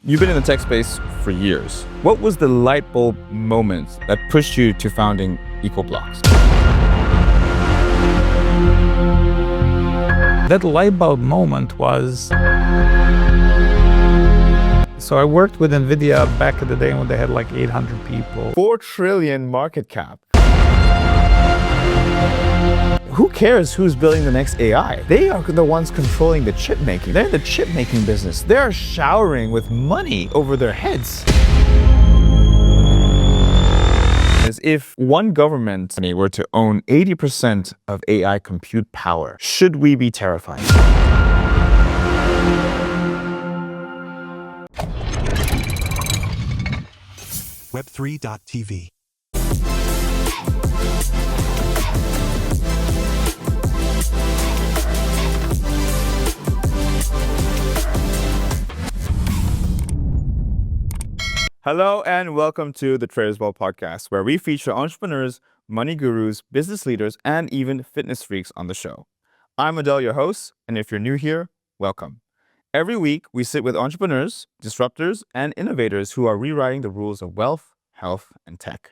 You've been in the tech space for years. What was the light bulb moment that pushed you to founding ECOBLOX? That light bulb moment was... So I worked with Nvidia back in the day when they had like 800 people. 4 trillion market cap. Who cares who's building the next AI? They are the ones controlling the chip making. They're in the chip making business. They're showering with money over their heads. As if one government were to own 80% of AI compute power, should we be terrified? Web3 TV. Hello and welcome to the Traders Brawl podcast, where we feature entrepreneurs, money gurus, business leaders, and even fitness freaks on the show. I'm Adel, your host, and if you're new here, welcome. Every week, we sit with entrepreneurs, disruptors, and innovators who are rewriting the rules of wealth, health, and tech.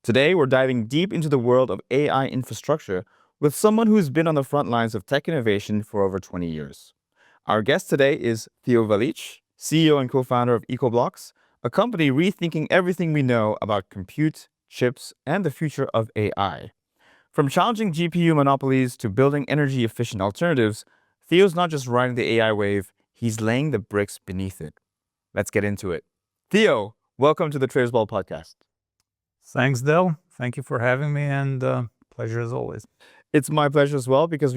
Today, we're diving deep into the world of AI infrastructure with someone who's been on the front lines of tech innovation for over 20 years. Our guest today is Theo Valich, CEO and co-founder of ECOBLOX, a company rethinking everything we know about compute, chips, and the future of AI. From challenging GPU monopolies to building energy-efficient alternatives, Theo's not just riding the AI wave, he's laying the bricks beneath it. Let's get into it. Theo, welcome to the Traders Brawl podcast. Thanks, Del. Thank you for having me, and pleasure as always. It's my pleasure as well, because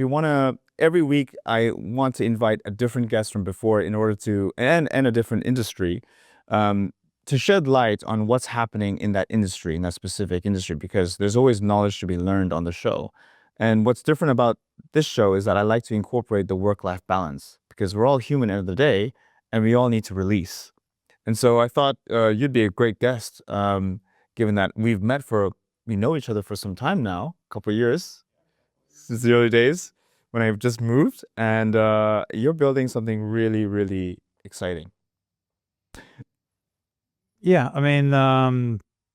every week I want to invite a different guest from before in order to, and a different industry, to shed light on what's happening in that industry, in that specific industry, because there's always knowledge to be learned on the show. And what's different about this show is that I like to incorporate the work-life balance, because we're all human at the end of the day, and we all need to release. And so I thought you'd be a great guest, given that we know each other for some time now, a couple of years, since the early days when I've just moved, and you're building something really, really exciting. Yeah, I mean,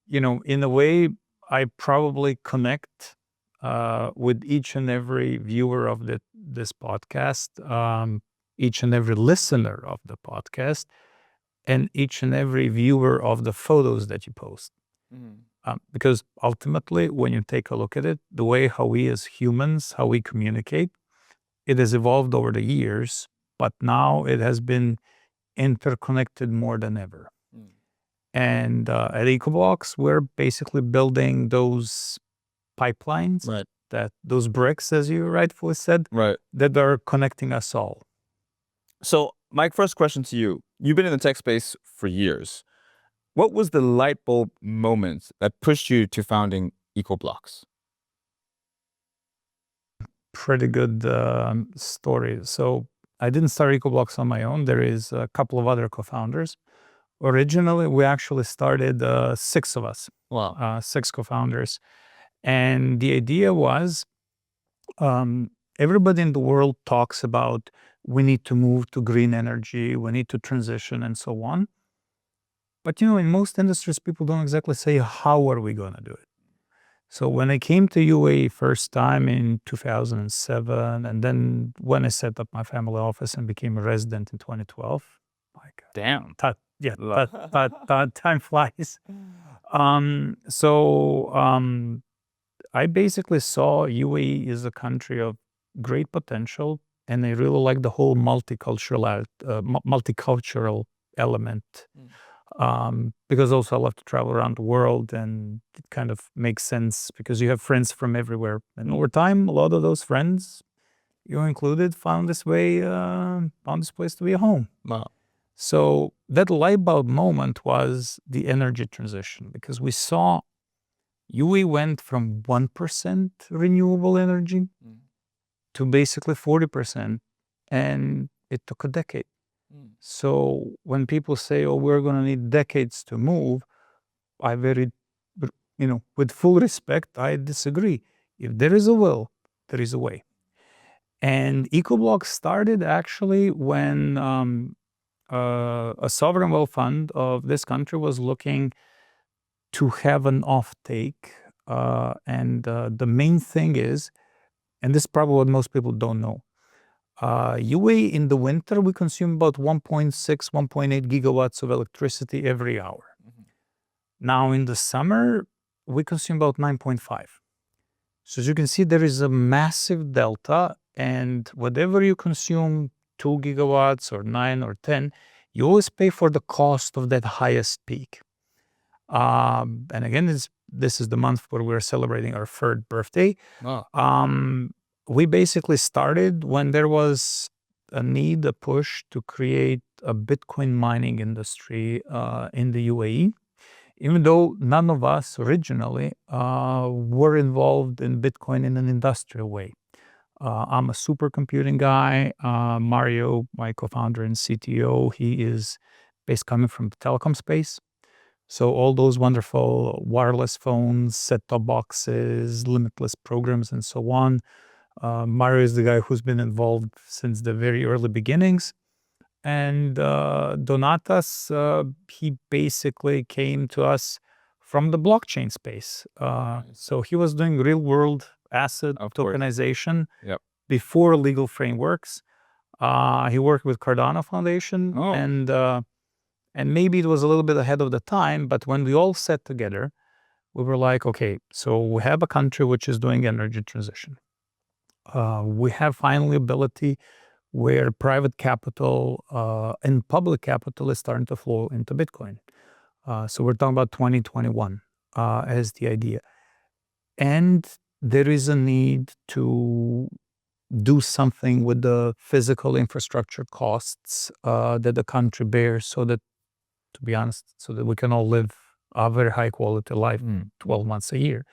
in a way, I probably connect with each and every viewer of this podcast, each and every listener of the podcast, and each and every viewer of the photos that you post. Because ultimately, when you take a look at it, the way how we as humans, how we communicate, it has evolved over the years, but now it has been interconnected more than ever. And at ECOBLOX, we're basically building those pipelines, Right. those bricks, as you rightfully said, Right. that are connecting us all. So my first question to you, you've been in the tech space for years. What was the light bulb moment that pushed you to founding ECOBLOX? Pretty good story. So I didn't start ECOBLOX on my own. There is a couple of other co-founders. Originally, we actually started 6 of us. Wow. 6 co-founders. And the idea was, everybody in the world talks about we need to move to green energy, we need to transition, and so on. But in most industries, people don't exactly say, how are we going to do it? So when I came to UAE first time in 2007, and then when I set up my family office and became a resident in 2012, like, Damn. time flies. I basically saw UAE is a country of great potential, and I really like the whole multicultural element. Because also I love to travel around the world, and it kind of makes sense because you have friends from everywhere. And over time, a lot of those friends, you included, found this place to be a home. Wow. So that light bulb moment was the energy transition, because we saw UAE went from 1% renewable energy to basically 40%, and it took a decade. So when people say, oh, we're going to need decades to move, with full respect, I disagree. If there is a will, there is a way. And ECOBLOX started actually when a sovereign wealth fund of this country was looking to have an offtake. And the main thing is, and this is probably what most people don't know, UAE in the winter, we consume about 1.6, 1.8 gigawatts of electricity every hour. Now in the summer, we consume about 9.5. So as you can see, there is a massive delta, and whatever you consume, 2 gigawatts or 9 or 10, you always pay for the cost of that highest peak. And again, this is the month where we're celebrating our 3rd birthday. We basically started when there was a need, a push to create a Bitcoin mining industry in the UAE. Even though none of us originally were involved in Bitcoin in an industrial way. I'm a supercomputing guy. Mario, my co-founder and CTO, he is based coming from the telecom space. So all those wonderful wireless phones, set-top boxes, limitless programs, and so on. Mario is the guy who's been involved since the very early beginnings. And Donatas, he basically came to us from the blockchain space. So he was doing real-world asset tokenization before legal frameworks. He worked with Cardano Foundation, and maybe it was a little bit ahead of the time, but when we all sat together, we were like, okay, so we have a country which is doing energy transition. We have finally ability where private capital and public capital is starting to flow into Bitcoin. So we're talking about 2021 as the idea. And there is a need to do something with the physical infrastructure costs that the country bears so that, to be honest, so that we can all live a very high quality life 12 months a year.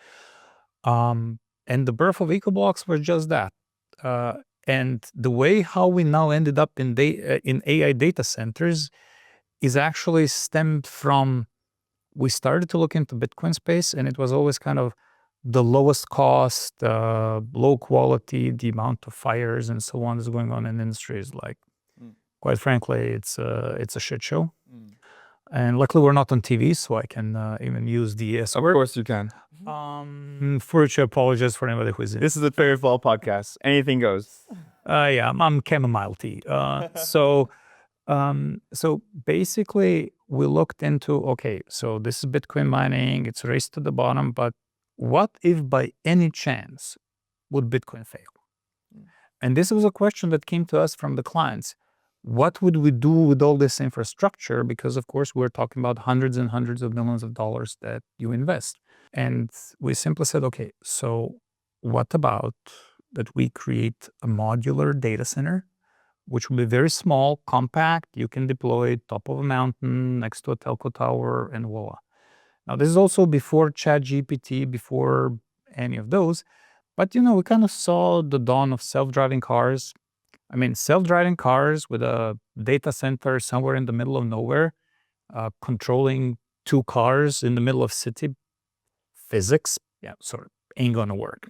And the birth of EcoBlox was just that. And the way how we now ended up in AI data centers is actually stemmed from, we started to look into Bitcoin space, and it was always kind of the lowest cost, low quality, the amount of fires and so on is going on in industries. Like, quite frankly, it's a shit show. And luckily we're not on TV, so I can even use the S word. Of course you can. For which I apologize for anybody who is in. This is a Traders Brawl podcast. Anything goes. Yeah, I'm chamomile tea. So basically we looked into, okay, so this is Bitcoin mining, it's a race to the bottom, but what if by any chance would Bitcoin fail? And this was a question that came to us from the clients. What would we do with all this infrastructure? Because of course we're talking about hundreds and hundreds of millions of dollars that you invest. And we simply said, okay, so what about that we create a modular data center, which will be very small, compact, you can deploy it top of a mountain, next to a telco tower, and voila. Now this is also before ChatGPT, before any of those, but we kind of saw the dawn of self-driving cars. I mean, self-driving cars with a data center somewhere in the middle of nowhere, controlling 2 cars in the middle of city, physics, sort of ain't gonna work.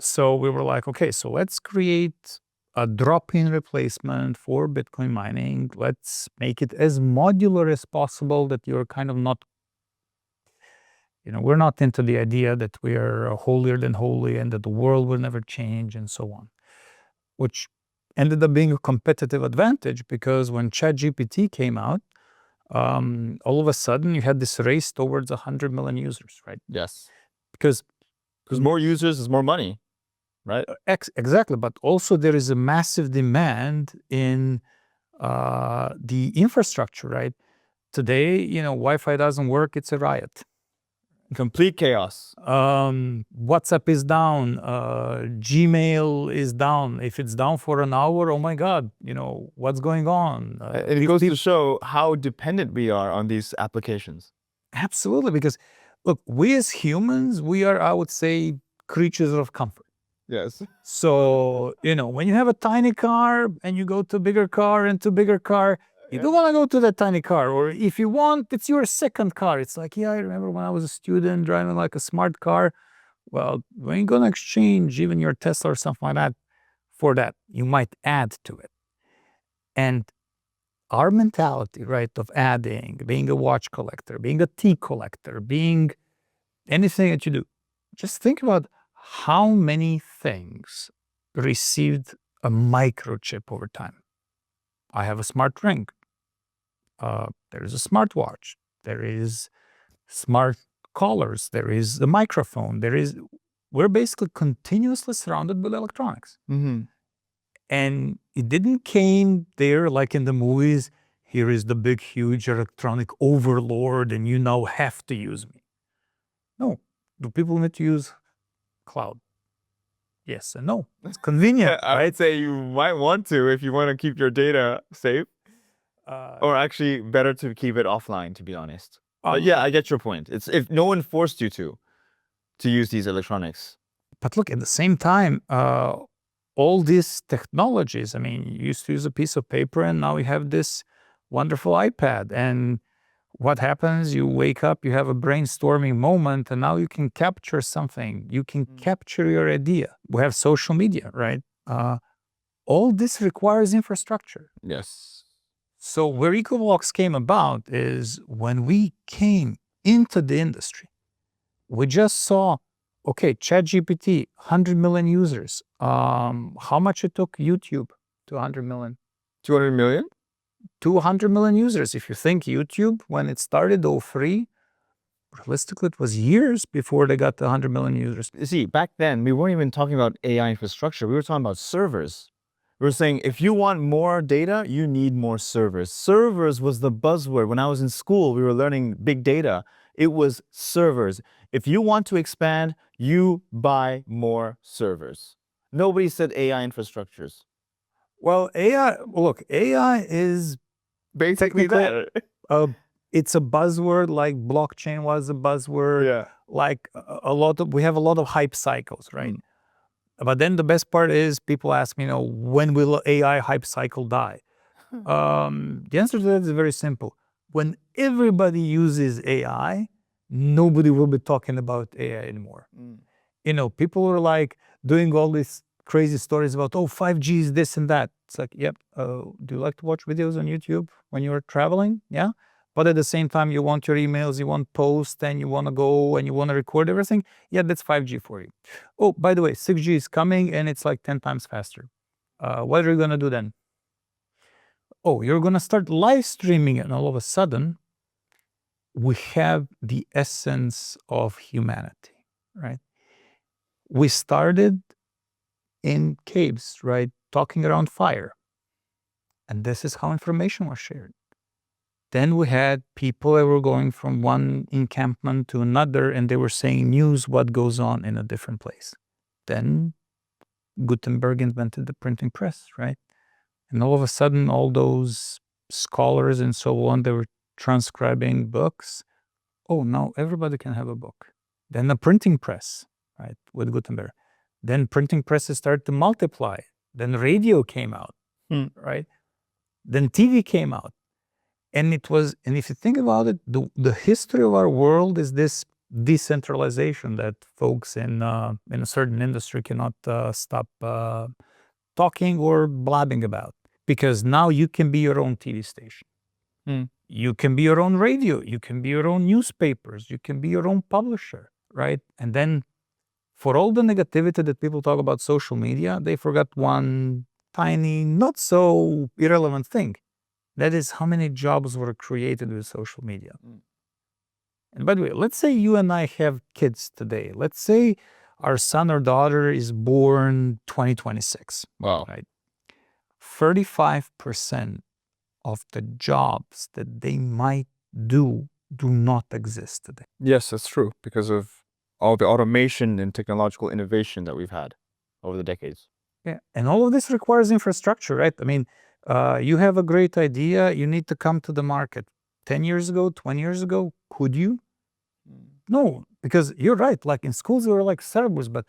So we were like, okay, so let's create a drop-in replacement for Bitcoin mining. Let's make it as modular as possible that you're kind of not, we're not into the idea that we are holier than holy and that the world will never change and so on. Which ended up being a competitive advantage because when ChatGPT came out, all of a sudden you had this race towards 100 million users, right? Yes. Because more users is more money, right? Exactly. But also there is a massive demand in the infrastructure, right? Today, Wi-Fi doesn't work, it's a riot. Complete chaos. WhatsApp is down. Gmail is down. If it's down for an hour, oh my God, what's going on? It goes to show how dependent we are on these applications. Absolutely, because look, we as humans, we are, I would say, creatures of comfort. Yes. So, when you have a tiny car and you go to a bigger car and to a bigger car, you don't want to go to that tiny car. Or if you want, it's your second car. It's like, I remember when I was a student driving like a smart car. Well, we ain't going to exchange even your Tesla or something like that for that. You might add to it. And our mentality, right, of adding, being a watch collector, being a tea collector, being anything that you do, just think about how many things received a microchip over time. I have a smart ring. There is a smartwatch. There is smart collars. There is the microphone. We're basically continuously surrounded with electronics. Mm-hmm. And it didn't came there like in the movies, here is the big, huge electronic overlord and you now have to use me. No. Do people need to use cloud? Yes and no. It's convenient, I right? would say you might want to if you want to keep your data safe, or actually better to keep it offline, to be honest. But yeah, I get your point. It's if no one forced you to use these electronics. But look, at the same time, all these technologies, I mean, you used to use a piece of paper and now you have this wonderful iPad. And what happens? You wake up, you have a brainstorming moment, and now you can capture something. You can capture your idea. We have social media, right? All this requires infrastructure. Yes. So where EcoBlox came about is when we came into the industry, we just saw, okay, ChatGPT, 100 million users. How much it took YouTube to 100 million? 200 million? 200 million users. If you think YouTube, when it started, 03, realistically, it was years before they got to 100 million users. You see, back then, we weren't even talking about AI infrastructure. We were talking about servers. We were saying, if you want more data, you need more servers. Servers was the buzzword. When I was in school, we were learning big data. It was servers. If you want to expand, you buy more servers. Nobody said AI infrastructures. Well, AI is Basically technically that. it's a buzzword, like blockchain was a buzzword. Yeah. Like we have a lot of hype cycles, right? But then the best part is people ask me, when will AI hype cycle die? The answer to that is very simple. When everybody uses AI, nobody will be talking about AI anymore. People are like doing all these crazy stories about, 5G is this and that. It's like, yep. Do you like to watch videos on YouTube when you're traveling? Yeah. But at the same time, you want your emails, you want posts, and you want to go and you want to record everything. Yeah, that's 5G for you. Oh, by the way, 6G is coming and it's like 10 times faster. What are you going to do then? Oh, you're going to start live streaming, and all of a sudden, we have the essence of humanity, right? We started in caves, right? Talking around fire. And this is how information was shared. Then we had people that were going from one encampment to another, and they were saying news, what goes on in a different place. Then Gutenberg invented the printing press, right? And all of a sudden, all those scholars and so on, they were transcribing books. Oh, now everybody can have a book. Then the printing press, right, with Gutenberg. Then printing presses started to multiply. Then radio came out, right? Then TV came out. And if you think about it, the history of our world is this decentralization that folks in a certain industry cannot stop talking or blabbing about. Because now you can be your own TV station. You can be your own radio. You can be your own newspapers. You can be your own publisher, right? And then for all the negativity that people talk about social media, they forgot one tiny, not so irrelevant thing. That is how many jobs were created with social media. And by the way, let's say you and I have kids today. Let's say our son or daughter is born 2026. Wow. Right? 35% of the jobs that they might do not exist today. Yes, that's true, because of all the automation and technological innovation that we've had over the decades. Yeah, and all of this requires infrastructure, right? I mean, you have a great idea, you need to come to the market. 10 years ago, 20 years ago, could you? No, because you're right, like in schools, there were like servers, but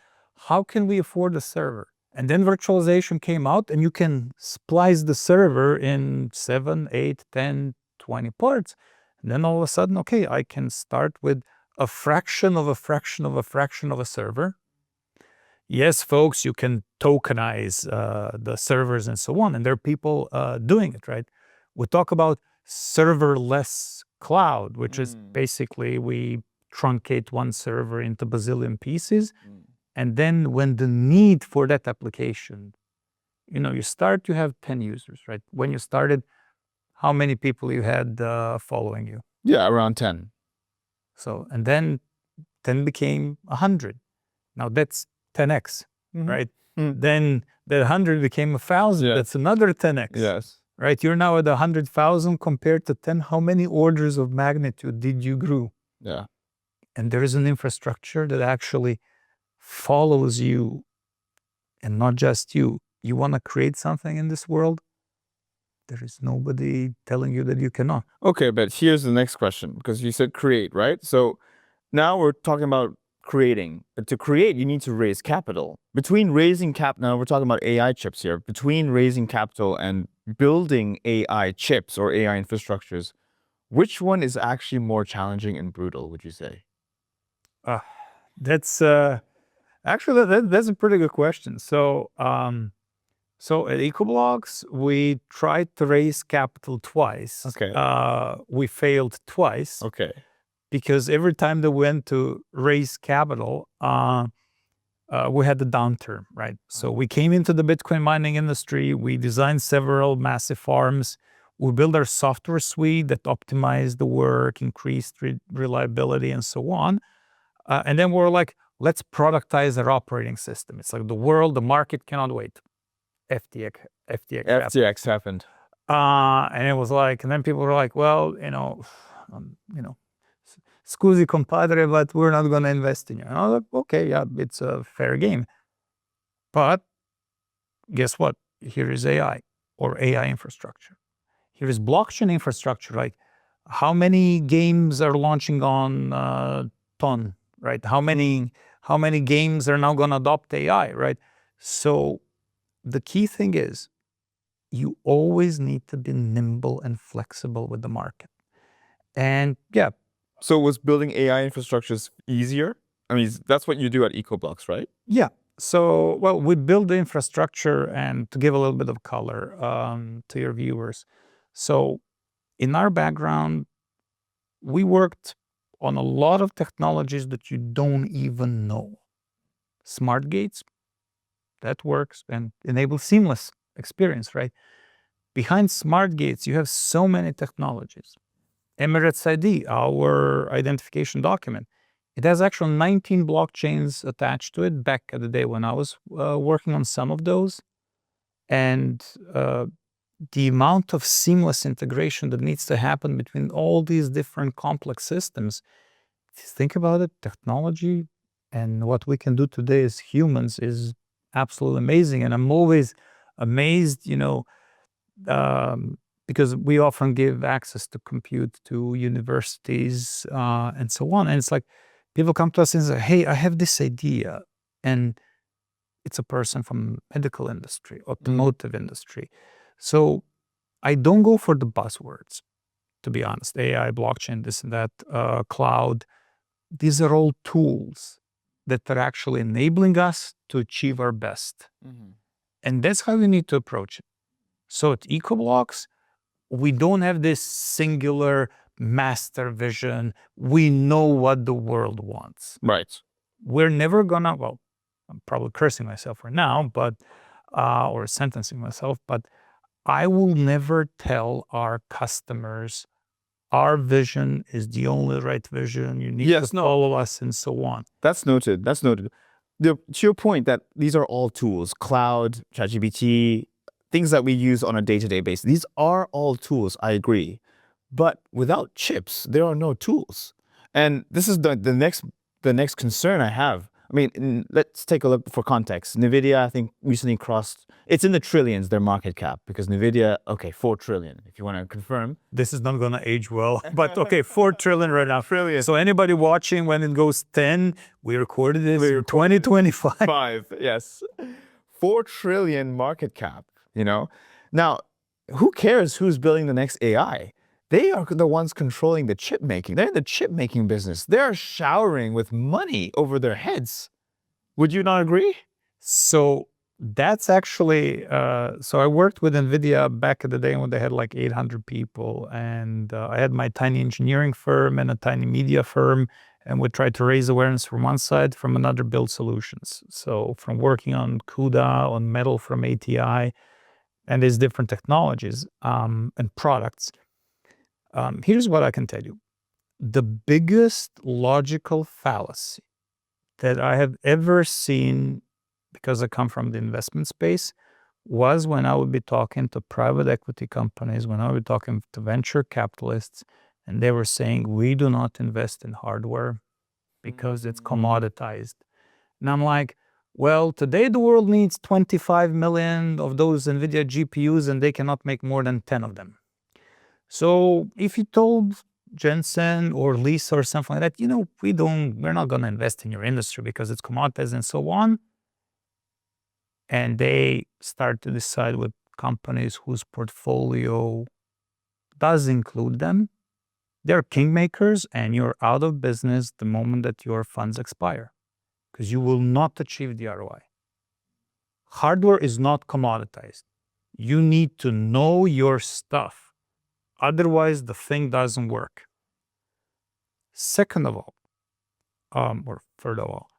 how can we afford a server? And then virtualization came out and you can splice the server in 7, 8, 10, 20 parts. And then all of a sudden, okay, I can start with a fraction of a fraction of a fraction of a server. Yes, folks, you can tokenize the servers and so on. And there are people doing it, right? We talk about serverless cloud, which is basically we truncate one server into bazillion pieces. And then when the need for that application, you start to have 10 users, right? When you started, how many people you had following you? Yeah, around 10. So, and then 10 became 100. Now that's 10x, right? Then that 100 became 1,000. Yeah. That's another 10x. Yes. Right? You're now at 100,000 compared to 10. How many orders of magnitude did you grow? Yeah. And there is an infrastructure that actually follows you, and not just you. You want to create something in this world, there is nobody telling you that you cannot. Okay, but here's the next question, because you said create, right? So now we're talking about creating. But to create, you need to raise capital. Between raising now we're talking about AI chips here. Between raising capital and building AI chips or AI infrastructures, which one is actually more challenging and brutal, would you say? That's actually that's a pretty good question. So so at EcoBlox, we tried to raise capital twice. Okay. We failed twice. Okay. Because every time that we went to raise capital, we had the downturn, right? So we came into the Bitcoin mining industry. We designed several massive farms. We built our software suite that optimized the work, increased reliability, and so on. And then we're like, let's productize our operating system. It's like the market cannot wait. FTX happened. And it was like, and then people were like, well, scusi compadre, but we're not going to invest in you. And I was like, okay, yeah, it's a fair game. But guess what? Here is AI or AI infrastructure. Here is blockchain infrastructure. Like, how many games are launching on Ton, right? How many games are now going to adopt AI, right? So the key thing is you always need to be nimble and flexible with the market. And yeah. So was building AI infrastructures easier? I mean, that's what you do at EcoBlox, right? Yeah. So, well, we build the infrastructure, and to give a little bit of color to your viewers. So in our background, we worked on a lot of technologies that you don't even know. Smart gates, that works and enables seamless experience, right? Behind smart gates, you have so many technologies. Emirates ID, our identification document, it has actually 19 blockchains attached to it back at the day when I was working on some of those. And the amount of seamless integration that needs to happen between all these different complex systems, think about it, technology and what we can do today as humans is absolutely amazing. And I'm always amazed, because we often give access to compute to universities and so on. And it's like, people come to us and say, hey, I have this idea. And it's a person from medical industry, automotive industry. So I don't go for the buzzwords, to be honest. AI, blockchain, this and that, cloud. These are all tools that are actually enabling us to achieve our best. And that's how we need to approach it. So at EcoBlox, we don't have this singular master vision. We know what the world wants. Right. We're never gonna, well, I'm probably cursing myself for now, but, or sentencing myself, but I will never tell our customers our vision is the only right vision. You need to follow us and so on. That's noted. That's noted. To your point that these are all tools, cloud, ChatGPT, things that we use on a day-to-day basis. These are all tools, I agree. But without chips, there are no tools. And this is the next concern I have. I mean, let's take a look for context. Nvidia, I think, recently crossed, it's in the trillions, their market cap, because Nvidia, okay, 4 trillion, if you want to confirm. This is not going to age well, but okay, 4 trillion right now. Trillion. So anybody watching, when it goes 10, we recorded this in 2025. Yes. 4 trillion market cap, Now, who cares who's building the next AI? They are the ones controlling the chip making. They're in the chip making business. They're showering with money over their heads. Would you not agree? So That's actually, so I worked with Nvidia back in the day when they had like 800 people, and I had my tiny engineering firm and a tiny media firm, and we tried to raise awareness from one side, from another build solutions. So from working on CUDA, on metal from ATI, and these different technologies and products. Here's what I can tell you. The biggest logical fallacy that I have ever seen, because I come from the investment space, was when I would be talking to private equity companies, when I would be talking to venture capitalists, and they were saying, we do not invest in hardware because it's commoditized. And I'm like, well, today the world needs 25 million of those Nvidia GPUs and they cannot make more than 10 of them. So if you told Jensen or Lisa or something like that, we're not going to invest in your industry because it's commoditized and so on. And they start to decide with companies whose portfolio does include them. They're kingmakers and you're out of business the moment that your funds expire because you will not achieve the ROI. Hardware is not commoditized. You need to know your stuff. Otherwise, the thing doesn't work. Second of all, or third of all,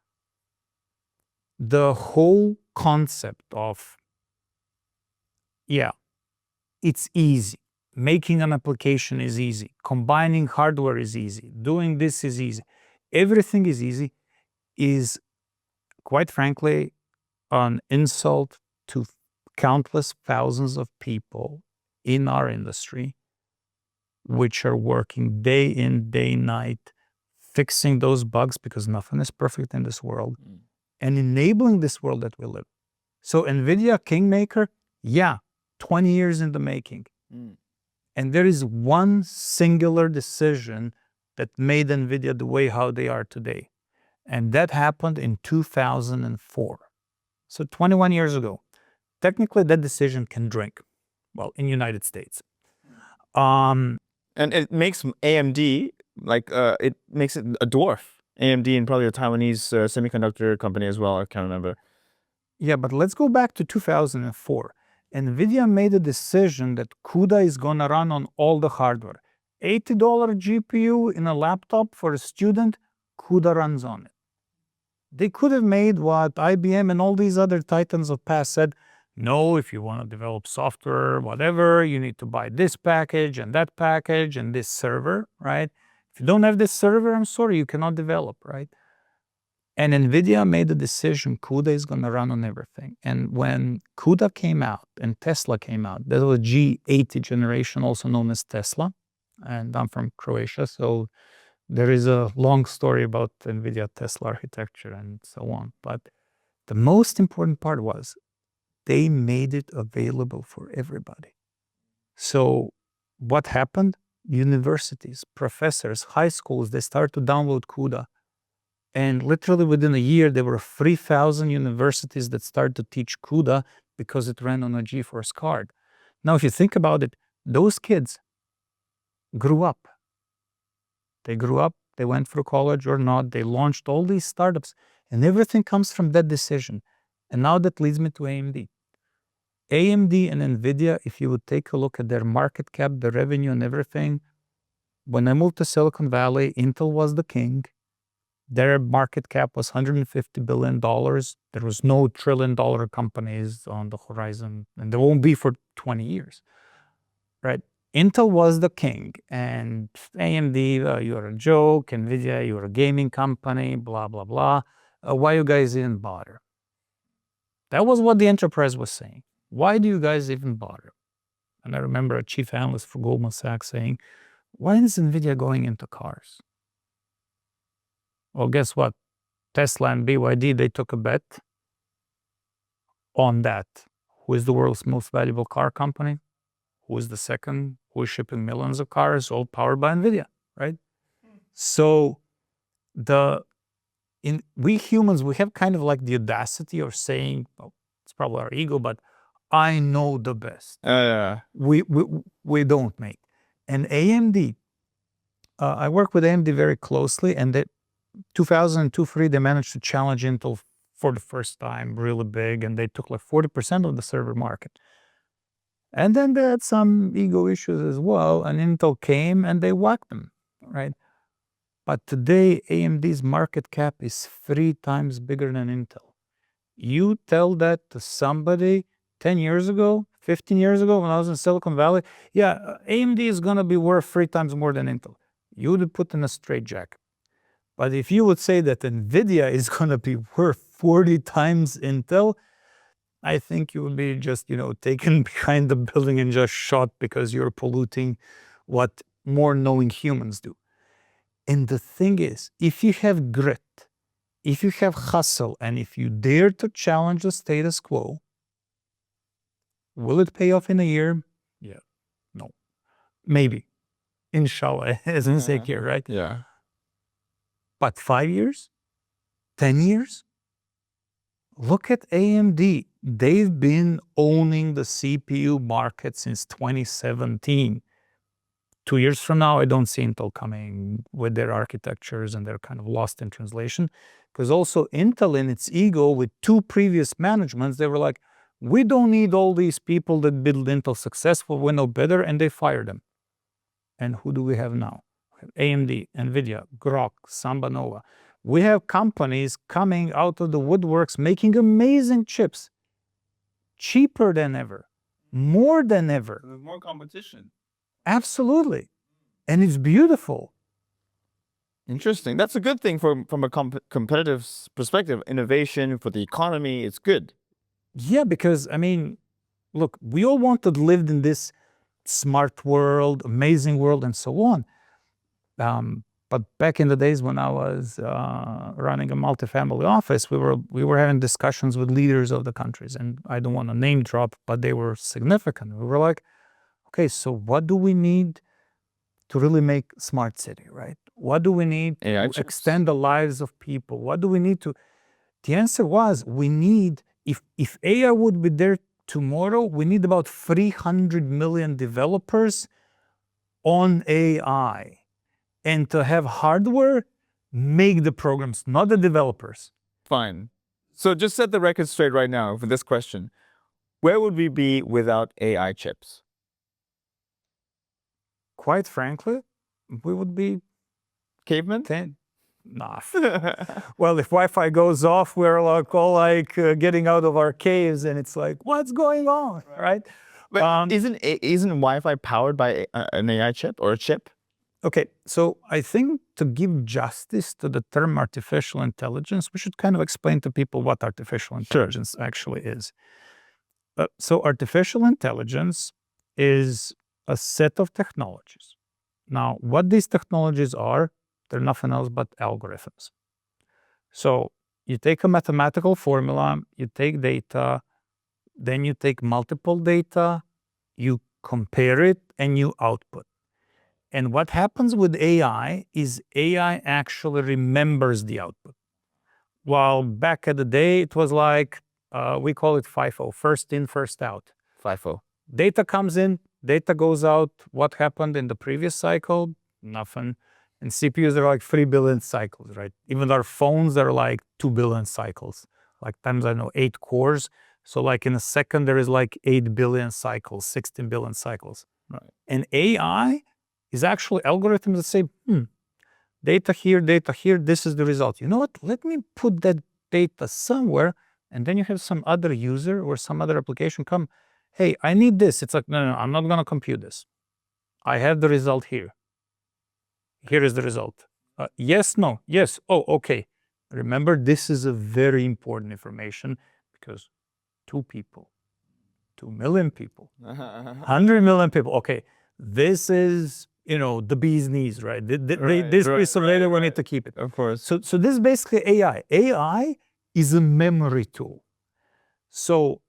the whole concept of, it's easy. Making an application is easy. Combining hardware is easy. Doing this is easy. Everything is easy is, quite frankly, an insult to countless thousands of people in our industry, which are working day in, day night, fixing those bugs because nothing is perfect in this world, and enabling this world that we live. So Nvidia Kingmaker, 20 years in the making. And there is one singular decision that made Nvidia the way how they are today. And that happened in 2004. So 21 years ago. Technically, that decision can drink. Well, in United States. And it makes AMD, it makes it a dwarf. AMD and probably a Taiwanese semiconductor company as well, I can't remember. Yeah, but let's go back to 2004. Nvidia made a decision that CUDA is going to run on all the hardware. $80 GPU in a laptop for a student, CUDA runs on it. They could have made what IBM and all these other titans of past said, no, if you want to develop software, whatever, you need to buy this package and that package and this server, right? If you don't have this server, I'm sorry, you cannot develop, right? And Nvidia made the decision, CUDA is going to run on everything. And when CUDA came out and Tesla came out, that was G80 generation, also known as Tesla. And I'm from Croatia, so there is a long story about Nvidia Tesla architecture and so on. But the most important part was they made it available for everybody. So what happened? Universities, professors, high schools, they started to download CUDA. And literally within a year, there were 3,000 universities that started to teach CUDA because it ran on a GeForce card. Now, if you think about it, those kids grew up. They grew up, they went through college or not, they launched all these startups, and everything comes from that decision. And now that leads me to AMD. AMD and Nvidia, if you would take a look at their market cap, the revenue and everything, when I moved to Silicon Valley, Intel was the king. Their market cap was $150 billion. There was no trillion-dollar companies on the horizon, and there won't be for 20 years, right? Intel was the king, and AMD, you're a joke. Nvidia, you're a gaming company, blah, blah, blah. Why you guys didn't bother? That was what the enterprise was saying. Why do you guys even bother? And I remember a chief analyst for Goldman Sachs saying, why is Nvidia going into cars? Well, guess what? Tesla and BYD, they took a bet on that. Who is the world's most valuable car company? Who is the second? Who is shipping millions of cars, all powered by Nvidia, right? So we humans, we have kind of like the audacity of saying, well, it's probably our ego, but I know the best. We don't make. And AMD, I work with AMD very closely, and 2002-3, they managed to challenge Intel for the first time really big, and they took like 40% of the server market. And then they had some ego issues as well, and Intel came and they whacked them, right? But today, AMD's market cap is 3 times bigger than Intel. You tell that to somebody 10 years ago, 15 years ago, when I was in Silicon Valley, yeah, AMD is going to be worth 3 times more than Intel. You would be put in a straitjacket. But if you would say that Nvidia is going to be worth 40 times Intel, I think you would be just, taken behind the building and just shot because you're polluting what more knowing humans do. And the thing is, if you have grit, if you have hustle, and if you dare to challenge the status quo, will it pay off in a year? Yeah. No. Maybe. Inshallah, as in say here, right? Yeah. But 5 years? 10 years? Look at AMD. They've been owning the CPU market since 2017. 2 years from now, I don't see Intel coming with their architectures, and they're kind of lost in translation. Because also Intel, in its ego, with 2 previous managements, they were like, we don't need all these people that build Intel successful, we know better, and they fired them. And who do we have now? We have AMD, Nvidia, Grok, Samba Nova. We have companies coming out of the woodworks making amazing chips, cheaper than ever, more than ever. There's more competition. Absolutely. And it's beautiful. Interesting. That's a good thing from a competitive perspective. Innovation for the economy, it's good. Yeah, because, look, we all want to live in this smart world, amazing world, and so on. But back in the days when I was running a multifamily office, we were having discussions with leaders of the countries, and I don't want to name drop, but they were significant. We were like, okay, so what do we need to really make smart city, right? What do we need to extend the lives of people? What do we need to? The answer was, we need, if AI would be there tomorrow, we need about 300 million developers on AI. And to have hardware, make the programs, not the developers. Fine. So just set the record straight right now for this question. Where would we be without AI chips? Quite frankly, we would be Cavemen? Nah. Well, if Wi-Fi goes off, we're all getting out of our caves, and it's like, what's going on, right? But isn't Wi-Fi powered by an AI chip or a chip? Okay, so I think to give justice to the term artificial intelligence, we should kind of explain to people what artificial intelligence actually is. So artificial intelligence is a set of technologies. Now, what these technologies are, they're nothing else but algorithms. So you take a mathematical formula, you take data, then you take multiple data, you compare it, and you output. And what happens with AI is AI actually remembers the output. While back at the day, it was like, we call it FIFO, first in, first out. FIFO. Data comes in, data goes out. What happened in the previous cycle? Nothing. And CPUs are like 3 billion cycles, right? Even our phones are like 2 billion cycles. Like times, 8 cores. So like in a second, there is like 8 billion cycles, 16 billion cycles. Right. And AI is actually algorithms that say, data here, this is the result. You know what? Let me put that data somewhere, and then you have some other user or some other application come, hey, I need this. It's like, no, I'm not going to compute this. I have the result here. Here is the result. Yes, no, yes, oh, okay. Remember, this is a very important information because 2 people, 2 million people, 100 million people. Okay, this is, the bee's knees, right? This piece of data, we need to keep it. Of course. So this is basically AI. AI is a memory tool. So,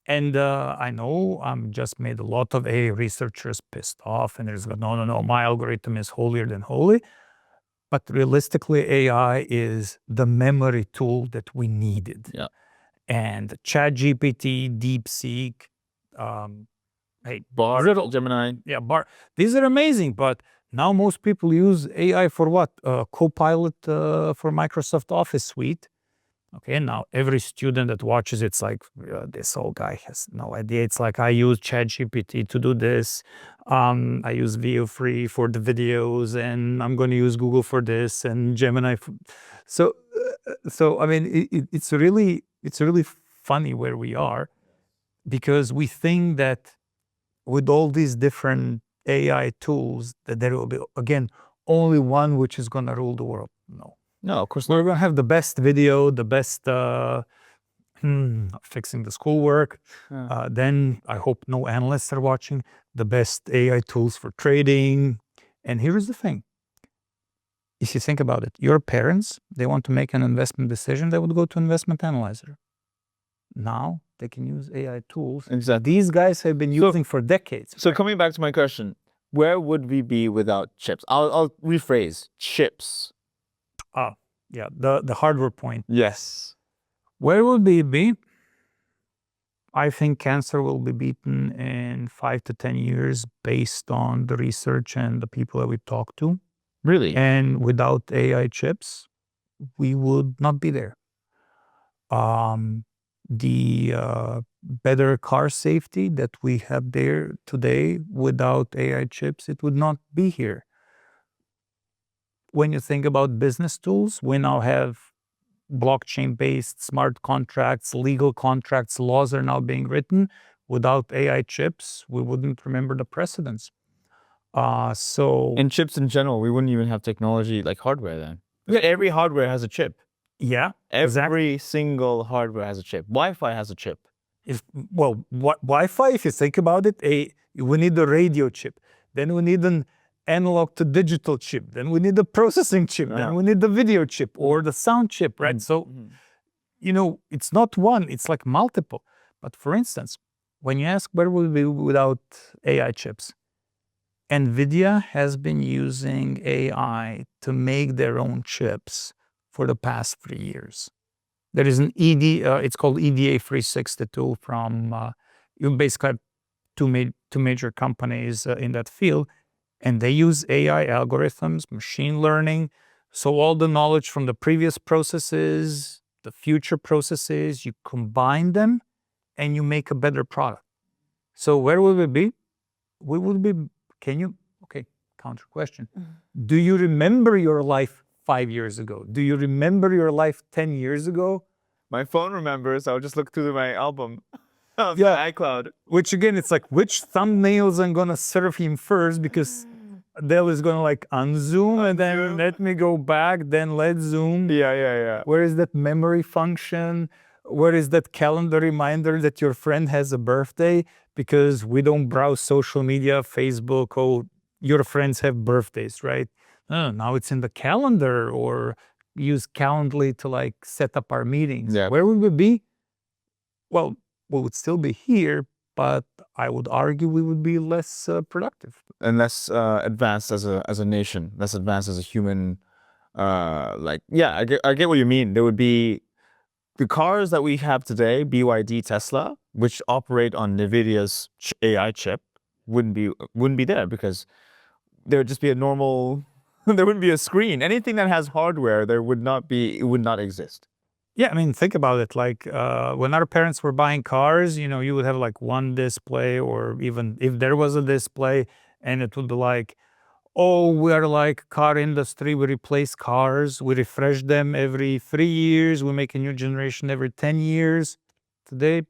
and I know I'm just made a lot of AI researchers pissed off, and there's no, my algorithm is holier than holy. But realistically, AI is the memory tool that we needed. Yeah. And ChatGPT, DeepSeek, Bard, Gemini. Yeah, Bard. These are amazing, but now most people use AI for what? Copilot for Microsoft Office suite. Okay, and now every student that watches it's like, this old guy has no idea. It's like, I use ChatGPT to do this. I use VO3 for the videos, and I'm going to use Google for this, and Gemini. So I mean, it's really funny where we are, because we think that with all these different AI tools that there will be, again, only one which is going to rule the world. No, of course not. We're going to have the best video, the best fixing the schoolwork. Then I hope no analysts are watching. The best AI tools for trading. And here's the thing. If you think about it, your parents, they want to make an investment decision, they would go to investment analyzer. Now they can use AI tools. Exactly. These guys have been using for decades. So coming back to my question, where would we be without chips? I'll rephrase, chips. Yeah, the hardware point. Yes. Where would we be? I think cancer will be beaten in 5 to 10 years based on the research and the people that we talk to. Really? And without AI chips, we would not be there. The better car safety that we have there today, without AI chips, it would not be here. When you think about business tools, we now have blockchain-based smart contracts, legal contracts, laws are now being written. Without AI chips, we wouldn't remember the precedents. And chips in general, we wouldn't even have technology like hardware then. Yeah, every hardware has a chip. Yeah, Every single hardware has a chip. Wi-Fi has a chip. Wi-Fi, if you think about it, we need a radio chip. Then we need an analog to digital chip. Then we need the processing chip. Then we need the video chip or the sound chip, right? So, it's not one, it's like multiple. But for instance, when you ask where will we be without AI chips, Nvidia has been using AI to make their own chips for the past 3 years. There is an it's called EDA 362 from, you basically have two major companies in that field, and they use AI algorithms, machine learning. So all the knowledge from the previous processes, the future processes, you combine them and you make a better product. So where will we be? We will be, counter question. Do you remember your life 5 years ago? Do you remember your life 10 years ago? My phone remembers. I'll just look through my album. iCloud. Which again, it's like, which thumbnails I'm gonna serve him first, because Adel is gonna like unzoom and then let me go back, then let's zoom. Yeah. Where is that memory function? Where is that calendar reminder that your friend has a birthday? Because we don't browse social media, Facebook, your friends have birthdays, right? Now it's in the calendar, or use Calendly to like set up our meetings. Yeah. Where would we be? Well, we would still be here, but I would argue we would be less productive. And less advanced as a nation, less advanced as a human. I get what you mean. There would be the cars that we have today, BYD, Tesla, which operate on Nvidia's AI chip, wouldn't be there, because there would just be a normal. There wouldn't be a screen. Anything that has hardware, it would not exist. Yeah, I mean, think about it. Like when our parents were buying cars, you would have like one display, or even if there was a display, and it would be like, we are like car industry. We replace cars. We refresh them every 3 years. We make a new generation every 10 years. Today,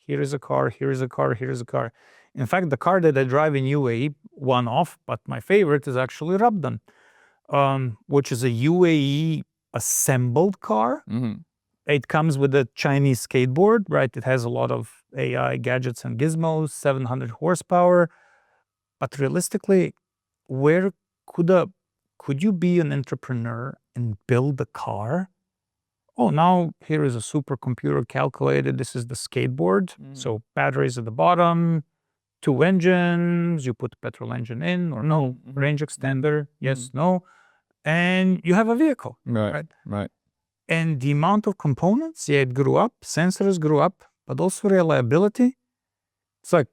here is a car, here is a car, here is a car. In fact, the car that I drive in UAE, one off, but my favorite is actually Rabdan, which is a UAE assembled car. Mm-hmm. It comes with a Chinese skateboard, right? It has a lot of AI gadgets and gizmos, 700 horsepower. But realistically, where could you be an entrepreneur and build a car? Now here is a supercomputer calculated. This is the skateboard. So batteries at the bottom, 2 engines, you put the petrol engine in or no, range extender, yes, no. And you have a vehicle, right? And the amount of components, it grew up, sensors grew up, but also reliability. It's like,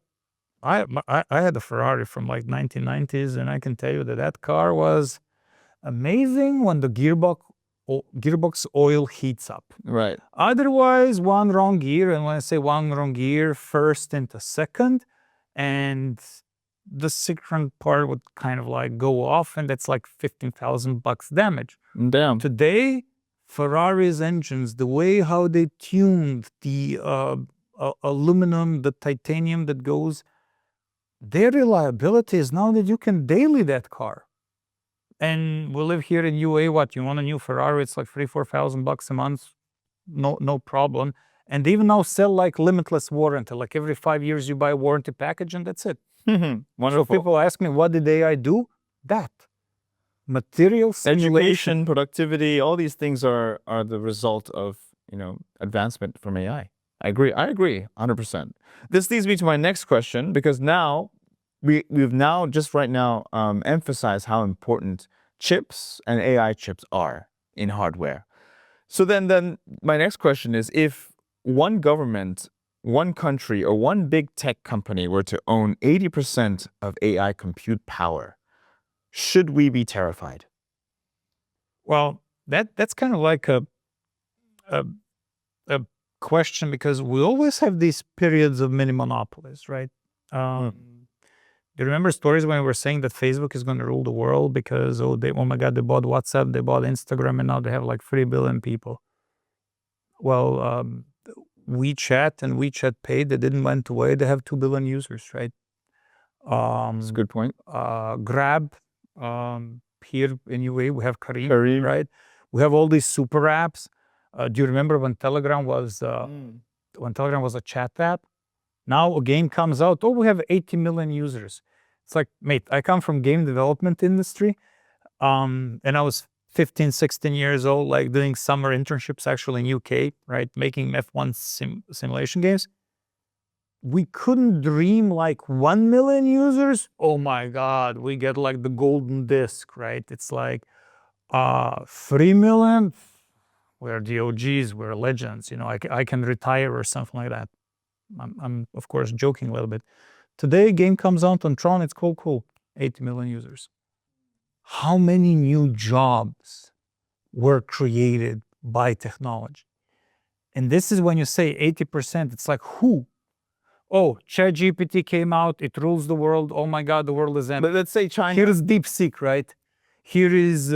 I had a Ferrari from like 1990s, and I can tell you that car was amazing when the gearbox gearbox oil heats up. Right. Otherwise, one wrong gear, and when I say one wrong gear, first into second, and the second part would kind of like go off, and that's like $15,000 damage. Damn. Today, Ferrari's engines, the way how they tuned the aluminum, the titanium that goes, their reliability is now that you can daily that car. And we live here in UA, what, you want a new Ferrari, it's like $3,000-4,000 a month, no problem. And they even now sell like limitless warranty, like every 5 years you buy a warranty package and that's it. Wonderful. So people ask me, what did AI do? That. Material simulation. Education, productivity, all these things are the result of, advancement from AI. I agree 100%. This leads me to my next question, because now we've now just right now emphasized how important chips and AI chips are in hardware. So then my next question is, if one government, one country, or one big tech company were to own 80% of AI compute power, should we be terrified? Well, that's kind of like a question, because we always have these periods of mini monopolies, right? Do you remember stories when we were saying that Facebook is going to rule the world because, oh my God, they bought WhatsApp, they bought Instagram, and now they have like 3 billion people. Well, WeChat and WeChat Pay, they didn't went away. They have 2 billion users, right? That's a good point. Grab, here in UAE, we have Kareem, right? We have all these super apps. Do you remember when Telegram was a chat app? Now a game comes out, oh, we have 80 million users. It's like, mate, I come from game development industry, and I was 15, 16 years old, like doing summer internships actually in UK, right? Making F1 simulation games. We couldn't dream like 1 million users. Oh my God, we get like the golden disc, right? It's like 3 million, we're the OGs, we're legends, I can retire or something like that. I'm of course joking a little bit. Today, game comes out on Tron, it's cool, 80 million users. How many new jobs were created by technology? And this is when you say 80%, it's like who? Oh, ChatGPT came out, it rules the world, oh my God, the world is empty. But let's say China. Here is DeepSeek, right? Here is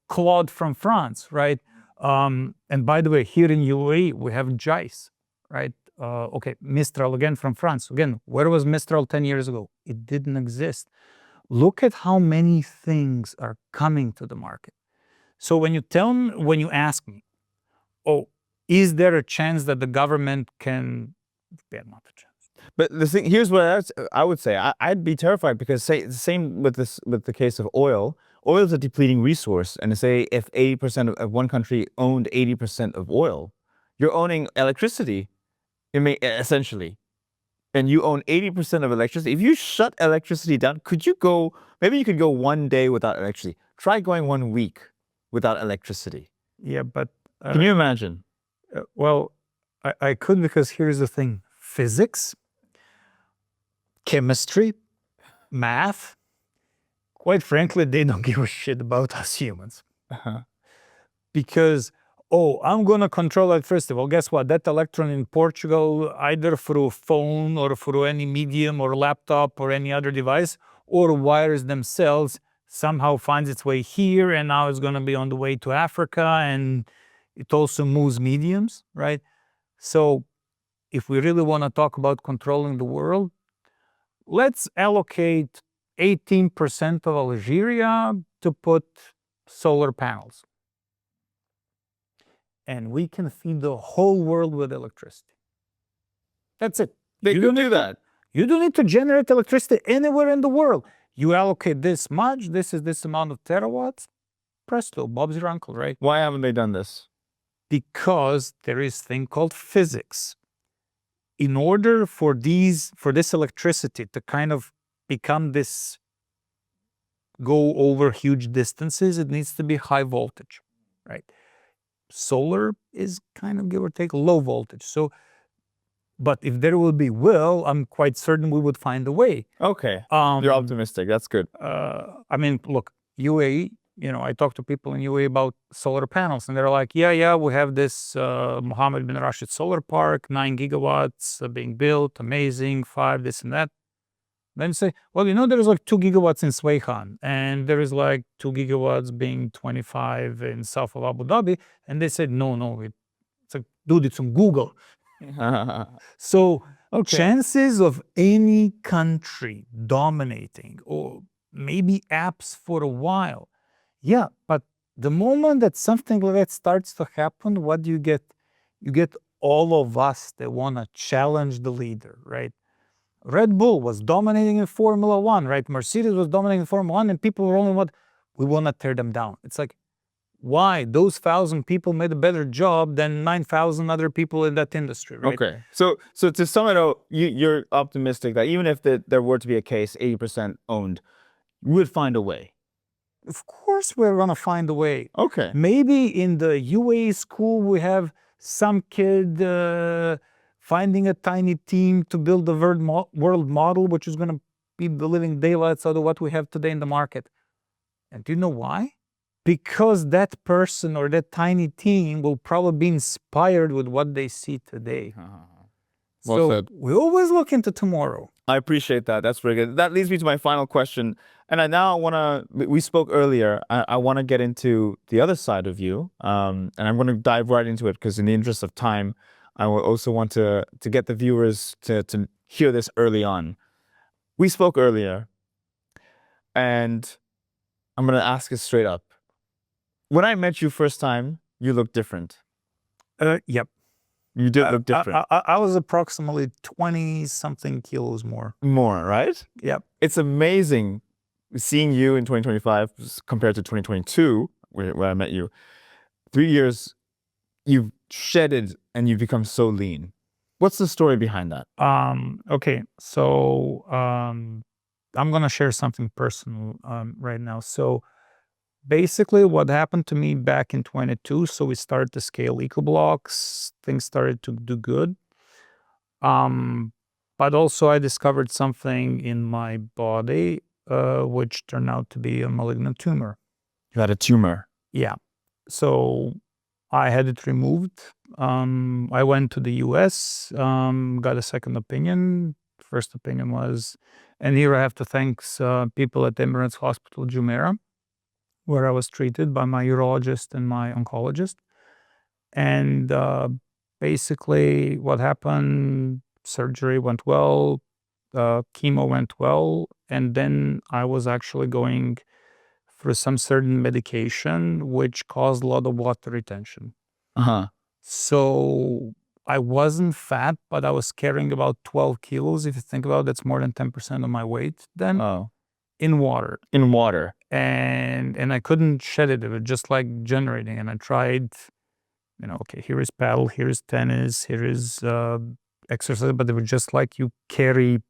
Claude from France, right? And by the way, here in UAE, we have JICE, right? Okay, Mistral again from France. Again, where was Mistral 10 years ago? It didn't exist. Look at how many things are coming to the market. So when you ask me, oh, is there a chance that the government can, there's not a chance. But the thing, here's what I would say. I'd be terrified, because say the same with the case of oil. Oil is a depleting resource, and say if 80% of one country owned 80% of oil, you're owning electricity, essentially, and you own 80% of electricity. If you shut electricity down, maybe you could go 1 day without electricity. Try going 1 week without electricity. Yeah, but can you imagine? Well, I could, because here's the thing: physics, chemistry, math. Quite frankly, they don't give a shit about us humans. Because, I'm going to control it first of all. Guess what? That electron in Portugal, either through phone or through any medium or laptop or any other device, or wires themselves, somehow finds its way here, and now it's going to be on the way to Africa, and it also moves mediums, right? So if we really want to talk about controlling the world, let's allocate 18% of Algeria to put solar panels. And we can feed the whole world with electricity. That's it. They could do that. You don't need to generate electricity anywhere in the world. You allocate this much, this is this amount of terawatts, presto, Bob's your uncle, right? Why haven't they done this? Because there is a thing called physics. In order for this electricity to kind of become this, go over huge distances, it needs to be high voltage, right? Solar is kind of, give or take, low voltage. So, but if there will be will, I'm quite certain we would find a way. Okay, you're optimistic. That's good. I mean, look, UAE, I talk to people in UAE about solar panels, and they're like, yeah, we have this Mohammed bin Rashid solar park, 9 gigawatts being built, amazing, 5, this and that. Then you say, well, there's like 2 gigawatts in Sweihan, and there is like 2 gigawatts being 25 in south of Abu Dhabi. And they said, no, it's like, dude, it's on Google. So chances of any country dominating, or maybe apps for a while, yeah, but the moment that something like that starts to happen, what do you get? You get all of us that want to challenge the leader, right? Red Bull was dominating in Formula One, right? Mercedes was dominating in Formula One, and people were only we want to tear them down. It's like, why? Those 1,000 people made a better job than 9,000 other people in that industry, right? Okay. So to sum it up, you're optimistic that even if there were to be a case 80% owned, we would find a way. Of course we're going to find a way. Okay. Maybe in the UAE school we have some kid finding a tiny team to build the world model, which is going to be the living daylights out of what we have today in the market. And do you know why? Because that person or that tiny team will probably be inspired with what they see today. Well said. We always look into tomorrow. I appreciate that. That's very good. That leads me to my final question. And we spoke earlier, I want to get into the other side of you. And I'm going to dive right into it because in the interest of time, I will also want to get the viewers to hear this early on. We spoke earlier, and I'm going to ask it straight up. When I met you first time, you looked different. Yep. You did look different. I was approximately 20-something kilos more. More, right? Yep. It's amazing seeing you in 2025 compared to 2022, where I met you. 3 years, you've shedded and you've become so lean. What's the story behind that? Okay, so I'm going to share something personal right now. So basically what happened to me back in 22, so we started to scale EcoBlox, things started to do good. But also I discovered something in my body, which turned out to be a malignant tumor. You had a tumor? Yeah. So I had it removed. I went to the US, got a second opinion. First opinion was, and here I have to thank people at Emirates Hospital Jumeirah, where I was treated by my urologist and my oncologist. And basically what happened, surgery went well, chemo went well, and then I was actually going through some certain medication which caused a lot of water retention. So I wasn't fat, but I was carrying about 12 kilos. If you think about it, that's more than 10% of my weight then. In water. In water. And I couldn't shed it. It was just like generating. And I tried, okay, here is paddle, here is tennis, here is exercise, but it was just like you carry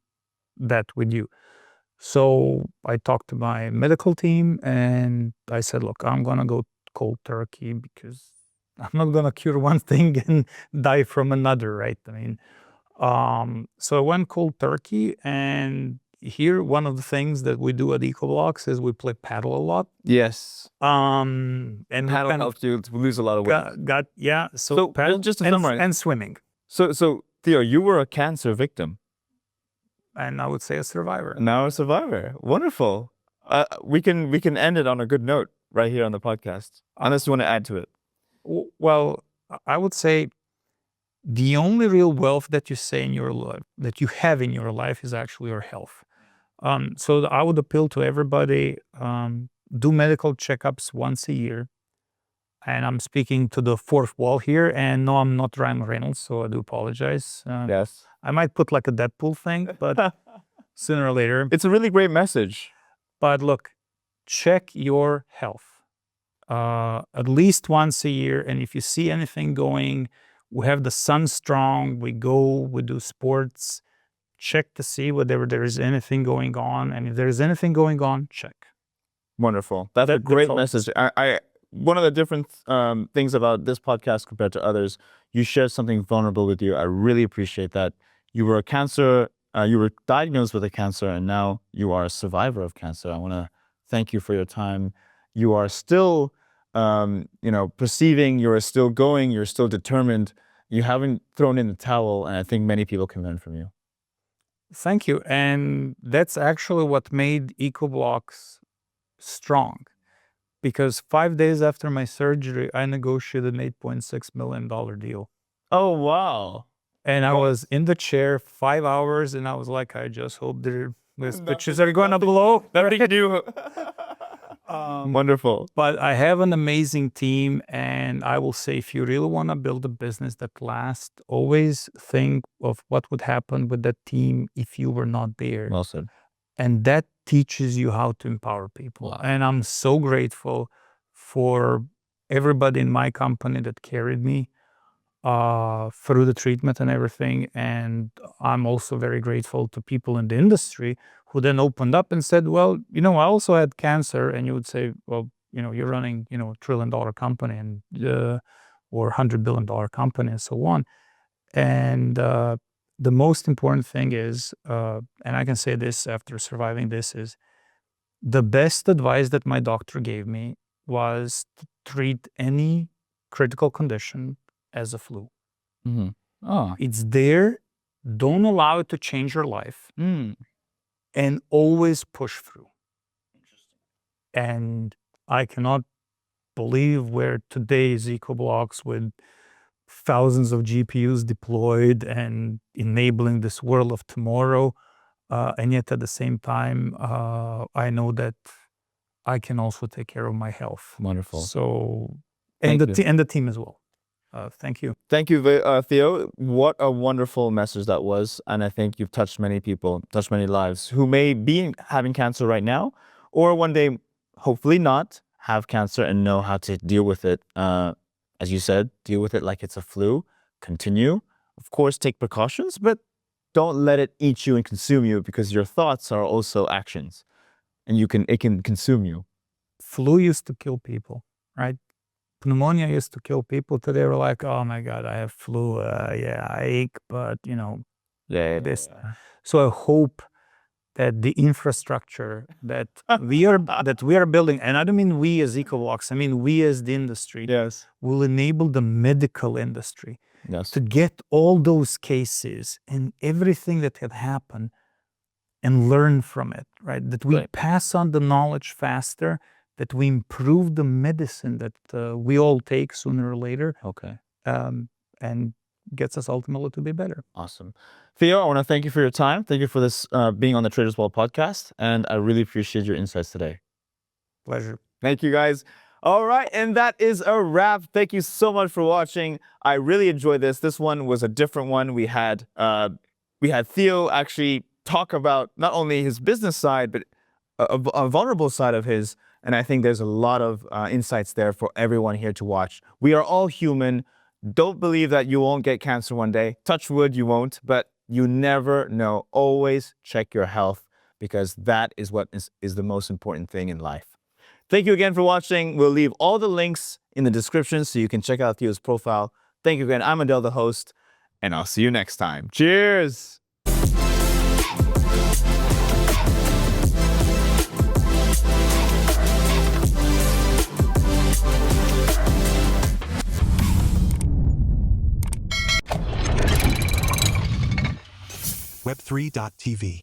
that with you. So I talked to my medical team and I said, look, I'm going to go cold turkey because I'm not going to cure one thing and die from another, right? I mean, so I went cold turkey, and here, one of the things that we do at EcoBlox is we play paddle a lot. Yes. And paddle helps you to lose a lot of weight. So paddle just to summarize. And swimming. So Theo, you were a cancer victim. And I would say a survivor. Now a survivor. Wonderful. We can end it on a good note right here on the podcast. Unless you want to add to it. Well, I would say the only real wealth that you say in your life, that you have in your life, is actually your health. So I would appeal to everybody, do medical checkups once a year. And I'm speaking to the fourth wall here, and no, I'm not Ryan Reynolds, so I do apologize. Yes. I might put like a Deadpool thing, but sooner or later. It's a really great message. But look, check your health at least once a year. And if you see anything going, we have the Sun Strong, we do sports, check to see whether there is anything going on. And if there is anything going on, check. Wonderful. That's a great message. One of the different things about this podcast compared to others, you shared something vulnerable with you. I really appreciate that. You were you were diagnosed with a cancer, and now you are a survivor of cancer. I want to thank you for your time. you are still, perceiving, you're still going, you're still determined. You haven't thrown in the towel, and I think many people can learn from you. Thank you. And that's actually what made EcoBlox strong. Because 5 days after my surgery, I negotiated an $8.6 million deal. Oh, wow. And I was in the chair 5 hours, and I was like, I just hope these bitches are going to blow. Nothing new. Wonderful. But I have an amazing team, and I will say, if you really want to build a business that lasts, always think of what would happen with that team if you were not there. Well said. And that teaches you how to empower people. Wow. And I'm so grateful for everybody in my company that carried me through the treatment and everything. And I'm also very grateful to people in the industry who then opened up and said, well, I also had cancer. And you would say, well, you're running, a $1 trillion company and or $100 billion company and so on. And the most important thing is, and I can say this after surviving this, is the best advice that my doctor gave me was to treat any critical condition as a flu. Mm-hmm. Oh. It's there. Don't allow it to change your life. And always push through. And I cannot believe where today is EcoBlox with thousands of GPUs deployed and enabling this world of tomorrow. And yet at the same time, I know that I can also take care of my health. Wonderful. So, and the team as well. Thank you. Thank you, Theo. What a wonderful message that was. And I think you've touched many people, touched many lives who may be having cancer right now, or one day, hopefully not, have cancer and know how to deal with it. As you said, deal with it like it's a flu. Continue. Of course, take precautions, but don't let it eat you and consume you, because your thoughts are also actions, and it can consume you. Flu used to kill people, right? Pneumonia used to kill people. Today we're like, oh my God, I have flu. I ache, but this. So I hope that the infrastructure that we are building, and I don't mean we as EcoBlox, I mean we as the industry, yes, will enable the medical industry to get all those cases and everything that had happened and learn from it, right? That we pass on the knowledge faster, that we improve the medicine that we all take sooner or later. Okay. And gets us ultimately to be better. Awesome. Theo, I want to thank you for your time. Thank you for this being on the Traders Brawl podcast. And I really appreciate your insights today. Pleasure. Thank you, guys. All right. And that is a wrap. Thank you so much for watching. I really enjoyed this. This one was a different one. We had Theo actually talk about not only his business side, but a vulnerable side of his. And I think there's a lot of insights there for everyone here to watch. We are all human. Don't believe that you won't get cancer one day. Touch wood, you won't, but you never know. Always check your health, because that is what is the most important thing in life. Thank you again for watching. We'll leave all the links in the description so you can check out Theo's profile. Thank you again. I'm Adel, the host, and I'll see you next time. Cheers! Web3.tv